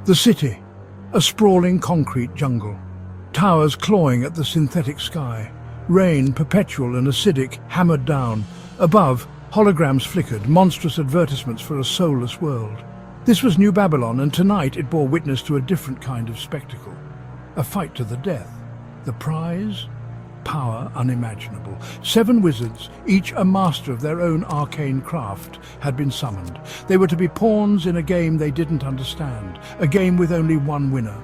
The city, a sprawling concrete jungle. Towers clawing at the synthetic sky. Rain, perpetual and acidic, hammered down. Above, holograms flickered, monstrous advertisements for a soulless world. This was New Babylon, and tonight it bore witness to a different kind of spectacle. A fight to the death. The prize? Power unimaginable. 7 wizards, each a master of their own arcane craft, had been summoned. They were to be pawns in a game they didn't understand, a game with only one winner.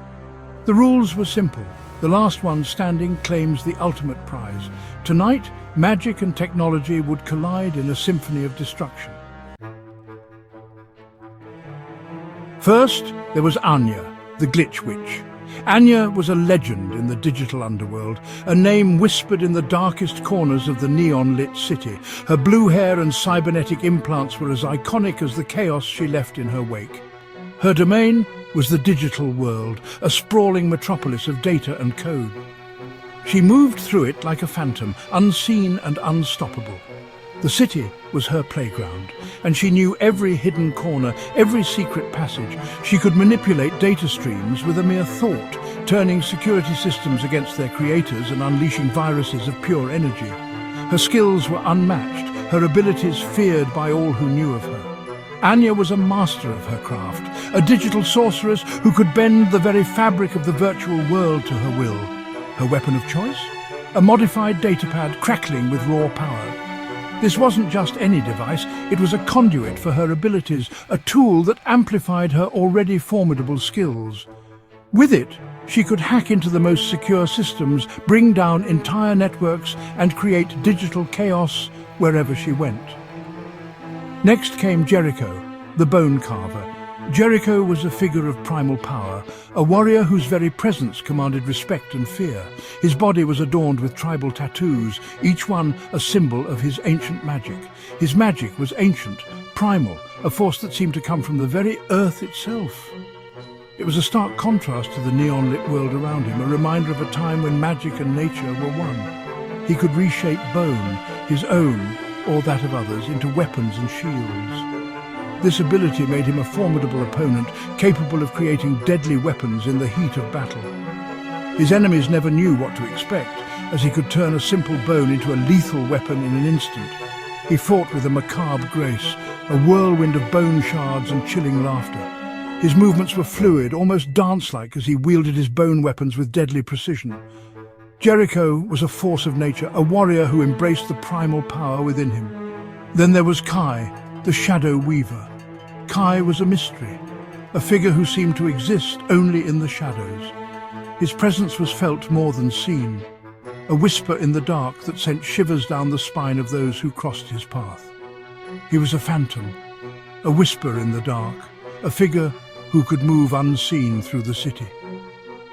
The rules were simple. The last one standing claims the ultimate prize. Tonight, magic and technology would collide in a symphony of destruction. First, there was Anya, the Glitch Witch. Anya was a legend in the digital underworld, a name whispered in the darkest corners of the neon-lit city. Her blue hair and cybernetic implants were as iconic as the chaos she left in her wake. Her domain was the digital world, a sprawling metropolis of data and code. She moved through it like a phantom, unseen and unstoppable. The city was her playground, and she knew every hidden corner, every secret passage. She could manipulate data streams with a mere thought, turning security systems against their creators and unleashing viruses of pure energy. Her skills were unmatched, her abilities feared by all who knew of her. Anya was a master of her craft, a digital sorceress who could bend the very fabric of the virtual world to her will. Her weapon of choice? A modified datapad crackling with raw power. This wasn't just any device, it was a conduit for her abilities, a tool that amplified her already formidable skills. With it, she could hack into the most secure systems, bring down entire networks, and create digital chaos wherever she went. Next came Jericho, the bone carver. Jericho was a figure of primal power, a warrior whose very presence commanded respect and fear. His body was adorned with tribal tattoos, each one a symbol of his ancient magic. His magic was ancient, primal, a force that seemed to come from the very earth itself. It was a stark contrast to the neon-lit world around him, a reminder of a time when magic and nature were one. He could reshape bone, his own or that of others, into weapons and shields. This ability made him a formidable opponent, capable of creating deadly weapons in the heat of battle. His enemies never knew what to expect, as he could turn a simple bone into a lethal weapon in an instant. He fought with a macabre grace, a whirlwind of bone shards and chilling laughter. His movements were fluid, almost dance-like, as he wielded his bone weapons with deadly precision. Jericho was a force of nature, a warrior who embraced the primal power within him. Then there was Kai, the Shadow Weaver. Kai was a mystery, a figure who seemed to exist only in the shadows. His presence was felt more than seen, a whisper in the dark that sent shivers down the spine of those who crossed his path. He was a phantom, a whisper in the dark, a figure who could move unseen through the city.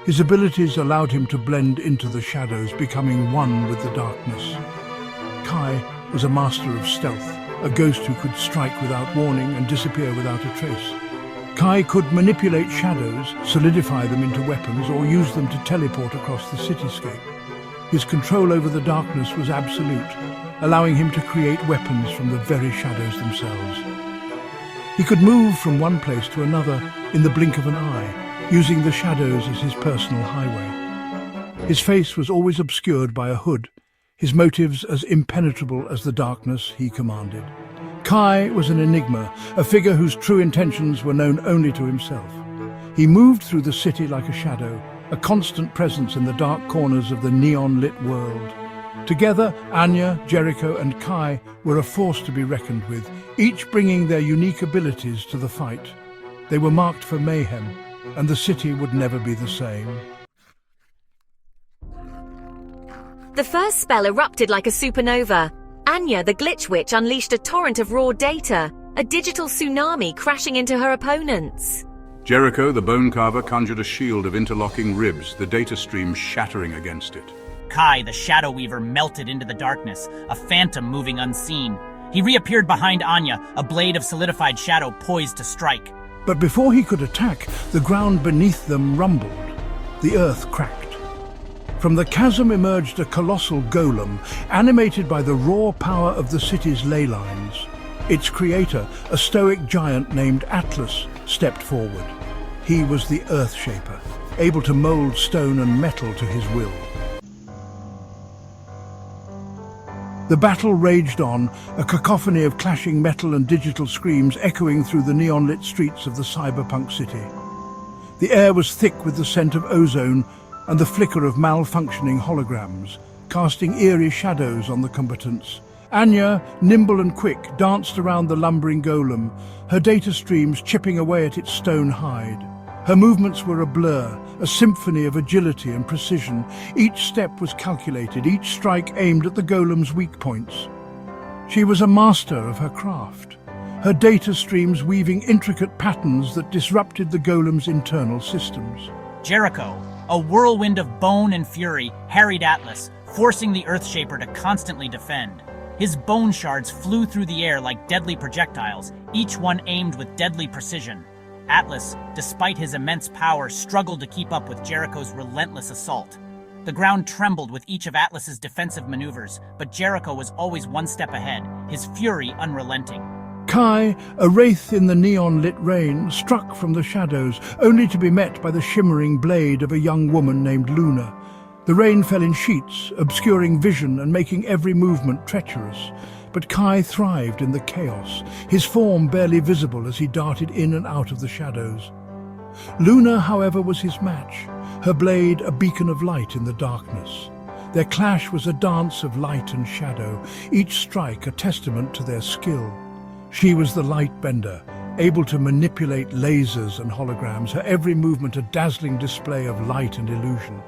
His abilities allowed him to blend into the shadows, becoming one with the darkness. Kai was a master of stealth, a ghost who could strike without warning and disappear without a trace. Kai could manipulate shadows, solidify them into weapons, or use them to teleport across the cityscape. His control over the darkness was absolute, allowing him to create weapons from the very shadows themselves. He could move from one place to another in the blink of an eye, using the shadows as his personal highway. His face was always obscured by a hood, his motives as impenetrable as the darkness he commanded. Kai was an enigma, a figure whose true intentions were known only to himself. He moved through the city like a shadow, a constant presence in the dark corners of the neon-lit world. Together, Anya, Jericho and Kai were a force to be reckoned with, each bringing their unique abilities to the fight. They were marked for mayhem, and the city would never be the same. The first spell erupted like a supernova. Anya, the Glitch Witch, unleashed a torrent of raw data, a digital tsunami crashing into her opponents. Jericho, the bone carver, conjured a shield of interlocking ribs, the data stream shattering against it. Kai, the Shadow Weaver, melted into the darkness, a phantom moving unseen. He reappeared behind Anya, a blade of solidified shadow poised to strike. But before he could attack, the ground beneath them rumbled. The earth cracked. From the chasm emerged a colossal golem, animated by the raw power of the city's ley lines. Its creator, a stoic giant named Atlas, stepped forward. He was the Earth Shaper, able to mold stone and metal to his will. The battle raged on, a cacophony of clashing metal and digital screams echoing through the neon-lit streets of the cyberpunk city. The air was thick with the scent of ozone and the flicker of malfunctioning holograms, casting eerie shadows on the combatants. Anya, nimble and quick, danced around the lumbering golem, her data streams chipping away at its stone hide. Her movements were a blur, a symphony of agility and precision. Each step was calculated, each strike aimed at the golem's weak points. She was a master of her craft, her data streams weaving intricate patterns that disrupted the golem's internal systems. Jericho, a whirlwind of bone and fury, harried Atlas, forcing the Earthshaper to constantly defend. His bone shards flew through the air like deadly projectiles, each one aimed with deadly precision. Atlas, despite his immense power, struggled to keep up with Jericho's relentless assault. The ground trembled with each of Atlas's defensive maneuvers, but Jericho was always one step ahead, his fury unrelenting. Kai, a wraith in the neon-lit rain, struck from the shadows, only to be met by the shimmering blade of a young woman named Luna. The rain fell in sheets, obscuring vision and making every movement treacherous. But Kai thrived in the chaos, his form barely visible as he darted in and out of the shadows. Luna, however, was his match, her blade a beacon of light in the darkness. Their clash was a dance of light and shadow, each strike a testament to their skill. She was the light bender, able to manipulate lasers and holograms, her every movement a dazzling display of light and illusion.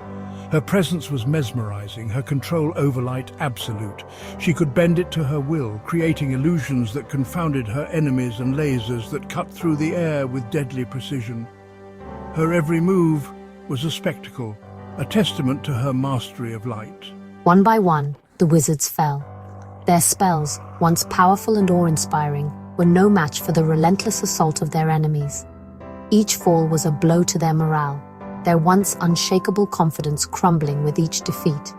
Her presence was mesmerizing, her control over light absolute. She could bend it to her will, creating illusions that confounded her enemies and lasers that cut through the air with deadly precision. Her every move was a spectacle, a testament to her mastery of light. One by one, the wizards fell. Their spells, once powerful and awe-inspiring, were no match for the relentless assault of their enemies. Each fall was a blow to their morale, their once unshakable confidence crumbling with each defeat.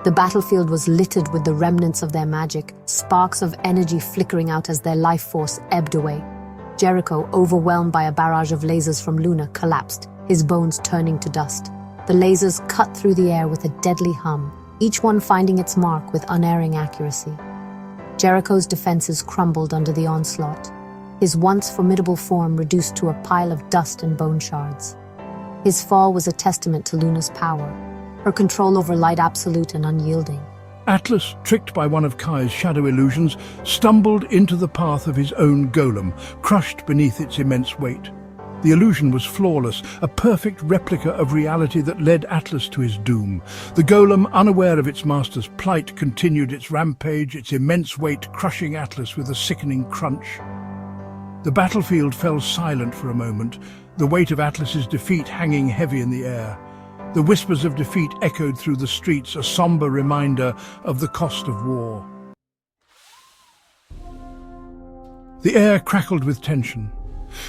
The battlefield was littered with the remnants of their magic, sparks of energy flickering out as their life force ebbed away. Jericho, overwhelmed by a barrage of lasers from Luna, collapsed, his bones turning to dust. The lasers cut through the air with a deadly hum, each one finding its mark with unerring accuracy. Jericho's defenses crumbled under the onslaught, his once formidable form reduced to a pile of dust and bone shards. His fall was a testament to Luna's power, her control over light absolute and unyielding. Atlas, tricked by one of Kai's shadow illusions, stumbled into the path of his own golem, crushed beneath its immense weight. The illusion was flawless, a perfect replica of reality that led Atlas to his doom. The golem, unaware of its master's plight, continued its rampage, its immense weight crushing Atlas with a sickening crunch. The battlefield fell silent for a moment, the weight of Atlas's defeat hanging heavy in the air. The whispers of defeat echoed through the streets, a somber reminder of the cost of war. The air crackled with tension.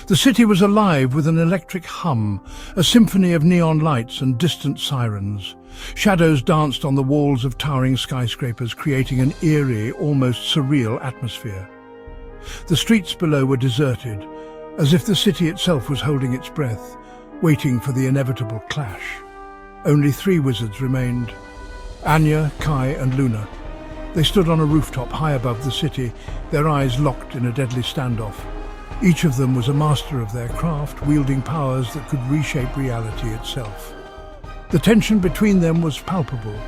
The city was alive with an electric hum, a symphony of neon lights and distant sirens. Shadows danced on the walls of towering skyscrapers, creating an eerie, almost surreal atmosphere. The streets below were deserted, as if the city itself was holding its breath, waiting for the inevitable clash. Only 3 wizards remained: Anya, Kai, and Luna. They stood on a rooftop high above the city, their eyes locked in a deadly standoff. Each of them was a master of their craft, wielding powers that could reshape reality itself. The tension between them was palpable,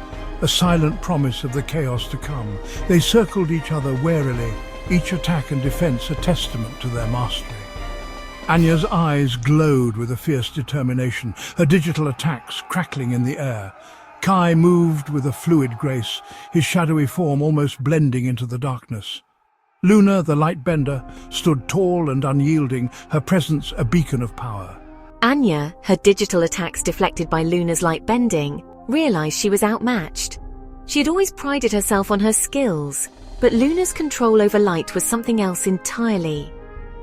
a silent promise of the chaos to come. They circled each other warily, each attack and defense a testament to their mastery. Anya's eyes glowed with a fierce determination, her digital attacks crackling in the air. Kai moved with a fluid grace, his shadowy form almost blending into the darkness. Luna, the light bender, stood tall and unyielding, her presence a beacon of power. Anya, her digital attacks deflected by Luna's light bending, realized she was outmatched. She had always prided herself on her skills, but Luna's control over light was something else entirely.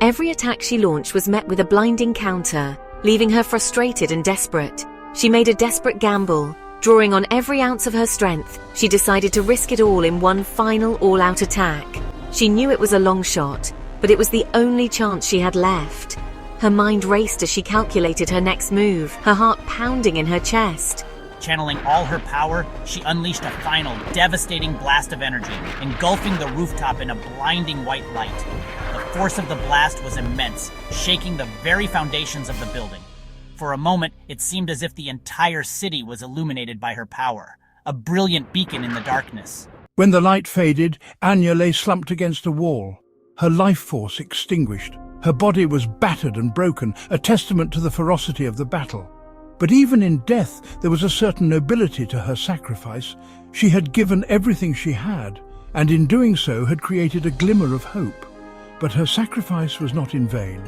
Every attack she launched was met with a blinding counter, leaving her frustrated and desperate. She made a desperate gamble. Drawing on every ounce of her strength, she decided to risk it all in one final all-out attack. She knew it was a long shot, but it was the only chance she had left. Her mind raced as she calculated her next move, her heart pounding in her chest. Channeling all her power, she unleashed a final, devastating blast of energy, engulfing the rooftop in a blinding white light. The force of the blast was immense, shaking the very foundations of the building. For a moment, it seemed as if the entire city was illuminated by her power, a brilliant beacon in the darkness. When the light faded, Anya lay slumped against a wall, her life force extinguished. Her body was battered and broken, a testament to the ferocity of the battle. But even in death, there was a certain nobility to her sacrifice. She had given everything she had, and in doing so had created a glimmer of hope. But her sacrifice was not in vain.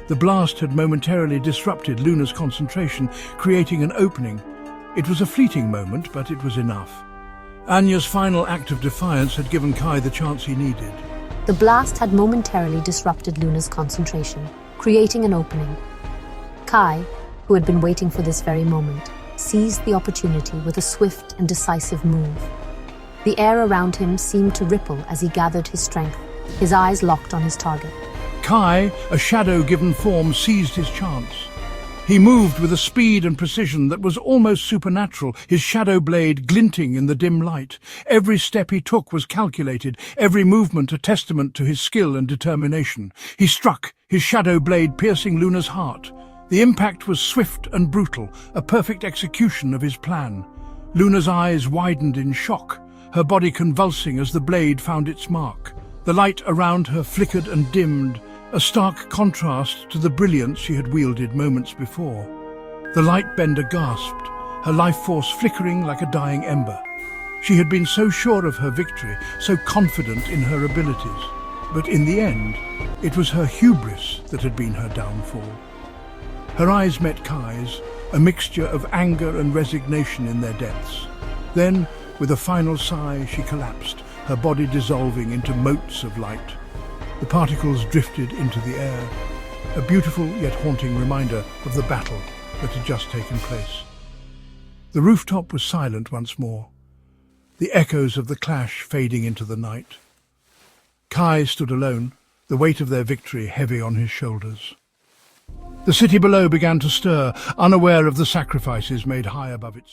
The blast had momentarily disrupted Luna's concentration, creating an opening. It was a fleeting moment, but it was enough. Anya's final act of defiance had given Kai the chance he needed. The blast had momentarily disrupted Luna's concentration, creating an opening. Kai, who had been waiting for this very moment, seized the opportunity with a swift and decisive move. The air around him seemed to ripple as he gathered his strength, his eyes locked on his target. Kai, a shadow given form, seized his chance. He moved with a speed and precision that was almost supernatural, his shadow blade glinting in the dim light. Every step he took was calculated, every movement a testament to his skill and determination. He struck, his shadow blade piercing Luna's heart. The impact was swift and brutal, a perfect execution of his plan. Luna's eyes widened in shock, her body convulsing as the blade found its mark. The light around her flickered and dimmed, a stark contrast to the brilliance she had wielded moments before. The lightbender gasped, her life force flickering like a dying ember. She had been so sure of her victory, so confident in her abilities. But in the end, it was her hubris that had been her downfall. Her eyes met Kai's, a mixture of anger and resignation in their depths. Then, with a final sigh, she collapsed, her body dissolving into motes of light. The particles drifted into the air, a beautiful yet haunting reminder of the battle that had just taken place. The rooftop was silent once more, the echoes of the clash fading into the night. Kai stood alone, the weight of their victory heavy on his shoulders. The city below began to stir, unaware of the sacrifices made high above its